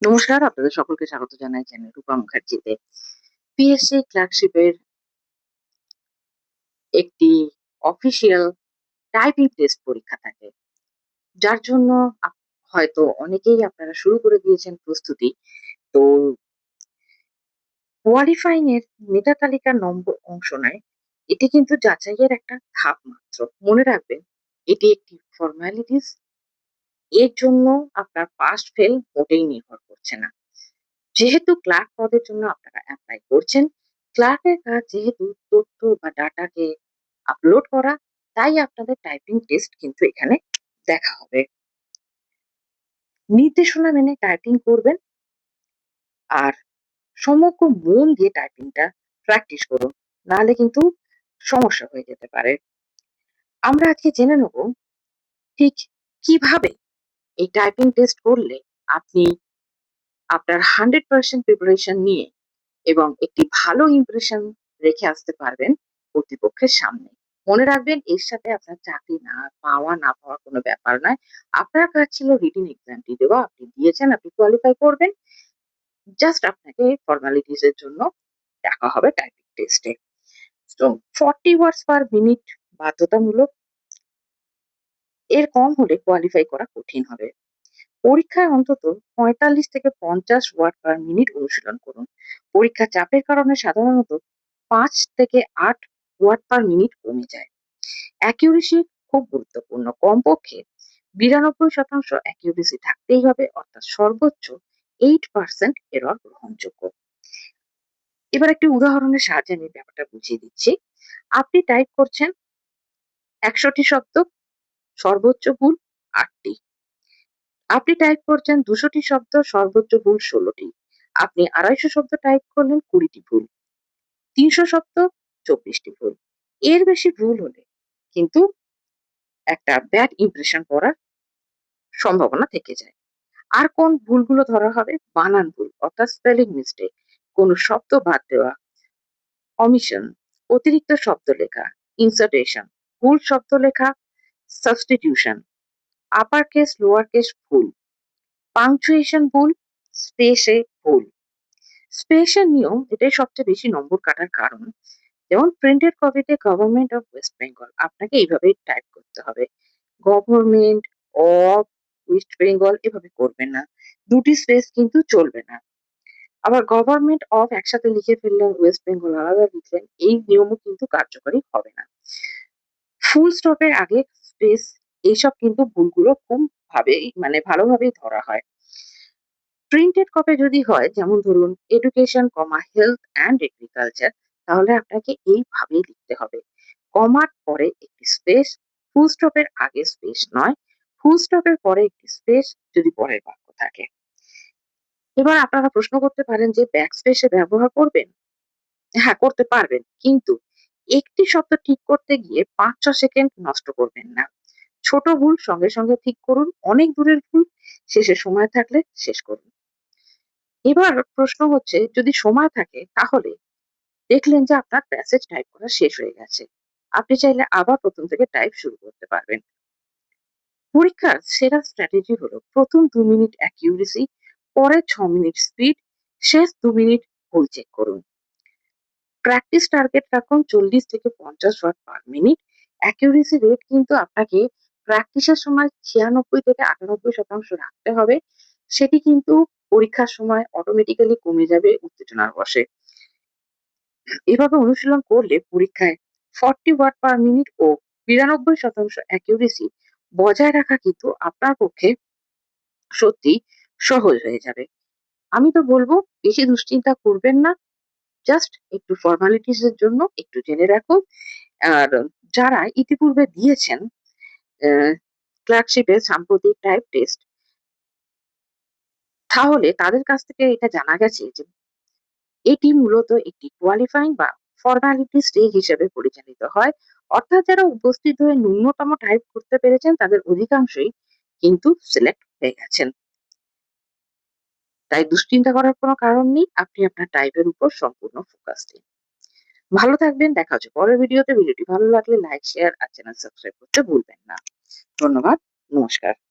নমস্কার, আপনাদের সকলকে স্বাগত জানাই চ্যানেল রূপা মুখার্জিতে। পিএসসি ক্লার্কশিপের একটি অফিসিয়াল টাইপিং টেস্ট পরীক্ষা থাকে। যার জন্য হয়তো অনেকেই আপনারা শুরু করে দিয়েছেন প্রস্তুতি। তো কোয়ালিফাইং এর মেধা তালিকার নম্বর অংশ নেয়। এটি কিন্তু যাচাইয়ের একটা ধাপ মাত্র। মনে রাখবেন, এটি একটি ফর্মালিটিস। এর জন্য আপনার পাস ফেল মোটেই নির্ভর করছে না। যেহেতু ক্লার্ক পদের জন্য আপনারা এপ্লাই করছেন, ক্লার্কের কাজ যেহেতু তথ্য বা ডাটাকে আপলোড করা, তাই আপনাদের টাইপিং টেস্ট কিন্তু এখানে দেখা হবে। নির্দেশনা মেনে টাইপিং করবেন আর সমগ্র মন দিয়ে টাইপিংটা প্র্যাকটিস করুন, নাহলে কিন্তু সমস্যা হয়ে যেতে পারে। আমরা আজকে জেনে নেব ঠিক কিভাবে এই টাইপিং টেস্ট করলে আপনি আপনার 100% প্রিপারেশন নিয়ে এবং একটি ভালো ইমপ্রেশন রেখে আসতে পারবেন কর্তৃপক্ষের সামনে। মনে রাখবেন, এর সাথে আপনার চাকরি না পাওয়া না পাওয়ার কোনো ব্যাপার নয়। আপনার কাজ ছিল রিটেন এক্সামটি দেওয়া, আপনি দিয়েছেন, আপনি কোয়ালিফাই করবেন। জাস্ট আপনাকে ফর্মালিটিস এর জন্য ডাকা হবে টাইপিং টেস্টে। তো 40 ওয়ার্ডস পার মিনিট বাধ্যতামূলক। এর কম হলে কোয়ালিফাই করা কঠিন হবে। পরীক্ষায় অন্তত 45 থেকে 50 ওয়াট পার মিনিট অনুশীলন করুন। পরীক্ষার চাপের কারণে সাধারণত 5 থেকে 8 ওয়াট পার মিনিট কমে যায়। অ্যাকিউরেসি খুব গুরুত্বপূর্ণ। কমপক্ষে 92% অ্যাকিউরেসি থাকতেই হবে, অর্থাৎ সর্বোচ্চ 8% এরর গ্রহণযোগ্য। এবার একটি উদাহরণের সাহায্যে আমি ব্যাপারটা বুঝিয়ে দিচ্ছি। আপনি টাইপ করছেন 100টি শব্দ, সর্বোচ্চ ভুল 8টি। আপনি টাইপ করছেন 200টি শব্দ, সর্বোচ্চ ভুল 16টি। আপনি 250 শব্দ টাইপ করলেন, 20টি ভুল। 300 শব্দ, 24টি ভুল। এর বেশি ভুল হলে কিন্তু একটা ব্যাড ইমপ্রেশন পড়ার সম্ভাবনা থেকে যায়। আর কোন ভুলগুলো ধরা হবে? বানান ভুল, অর্থাৎ স্পেলিং মিস্টেক, কোনো শব্দ বাদ দেওয়া, অমিশন, অতিরিক্ত শব্দ লেখা, ইনসার্টেশন, ভুল শব্দ লেখা, substitution, upper case lower case ভুল, পাংচুয়েশন ভুল, স্পেসে ভুল। স্পেশাল নিয়ম, এটাই সবচেয়ে বেশি নম্বর কাটার কারণ। যেমন প্রিন্টেড কপিতে গভর্নমেন্ট অফ ওয়েস্ট বেঙ্গল, আপনাকে এইভাবেই টাইপ করতে হবে। গভর্নমেন্ট অফ ওয়েস্ট বেঙ্গল এভাবে করবেন না, দুটি স্পেস কিন্তু চলবে না। আবার গভর্নমেন্ট অফ একসাথে লিখে ফেললেন, ওয়েস্ট বেঙ্গল আলাদা লিখলেন, এই নিয়মও কিন্তু কার্যকরী হবে না। ফুল স্টপের আগে স্পেস, এইসব কিন্তু ভুলগুলো খুব ভালোভাবেই ধরা হয়। প্রিন্টেড কপি যদি হয়, যেমন ধরুন education comma health and agriculture, তাহলে আপনাকে এইভাবেই লিখতে হবে। কমার পরে একটি স্পেস, ফুল স্টপের আগে স্পেস নয়, ফুল স্টপের পরে একটি স্পেস যদি পরের বাক্য থাকে। এবার আপনারা প্রশ্ন করতে পারেন যে ব্যাক স্পেসে ব্যবহার করবেন? হ্যাঁ, করতে পারবেন, কিন্তু একটি শব্দ ঠিক করতে গিয়ে 5-6 সেকেন্ড নষ্ট করবেন না। ছোট ভুল সঙ্গে সঙ্গে ঠিক করুন, অনেক দূরের ভুল শেষে সময় থাকলে শেষ করুন। এবার প্রশ্ন হচ্ছে, যদি সময় থাকে তাহলে দেখলেন যে আপনার প্যাসেজ টাইপ করা শেষ হয়ে গেছে, আপনি চাইলে আবার প্রথম থেকে টাইপ শুরু করতে পারবেন। পরীক্ষার সেরা স্ট্র্যাটেজি হলো প্রথম 2 মিনিট অ্যাকিউরেসি, পরের 6 মিনিট স্পিড, শেষ 2 মিনিট ভুল চেক করুন। প্র্যাকটিস টার্গেট রাখুন 40 থেকে 50 word per minute. Accuracy rate কিন্তু আপনাকে প্র্যাকটিসের সময় 96 থেকে 98% রাখতে হবে। সেটি কিন্তু পরীক্ষার সময় অটোমেটিক্যালি কমে যাবে উত্তেজনার বশে। এভাবে অনুশীলন করলে পরীক্ষায় 40 ওয়াট পার মিনিট ও 92% অ্যাকিউরেসি বজায় রাখা কিন্তু আপনার পক্ষে সত্যি সহজ হয়ে যাবে। আমি তো বলবো, বেশি দুশ্চিন্তা করবেন না। জাস্ট একটু ফর্মালিটিস এর জন্য একটু জেনে রাখুন। আর যারা ইতিপূর্বে দিয়েছেন ক্লার্কশিপের সাম্প্রতিক টাইপ টেস্ট, তাহলে তাদের কাছ থেকে এটা জানা গেছে যে এটি মূলত একটি কোয়ালিফাইং বা ফর্মালিটি স্টেজ হিসেবে পরিচালিত হয়। অর্থাৎ যারা উপস্থিত হয়ে ন্যূনতম টাইপ করতে পেরেছেন তাদের অধিকাংশই কিন্তু সিলেক্ট হয়ে গেছেন। তাই দুশ্চিন্তা করার কোনো কারণ নেই, আপনি আপনার টাইপের উপর সম্পূর্ণ ফোকাস দিন। ভালো থাকবেন, দেখা হচ্ছে পরের ভিডিওতে। ভিডিওটি ভালো লাগলে লাইক, শেয়ার আর চ্যানেল সাবস্ক্রাইব করতে ভুলবেন না। ধন্যবাদ, নমস্কার।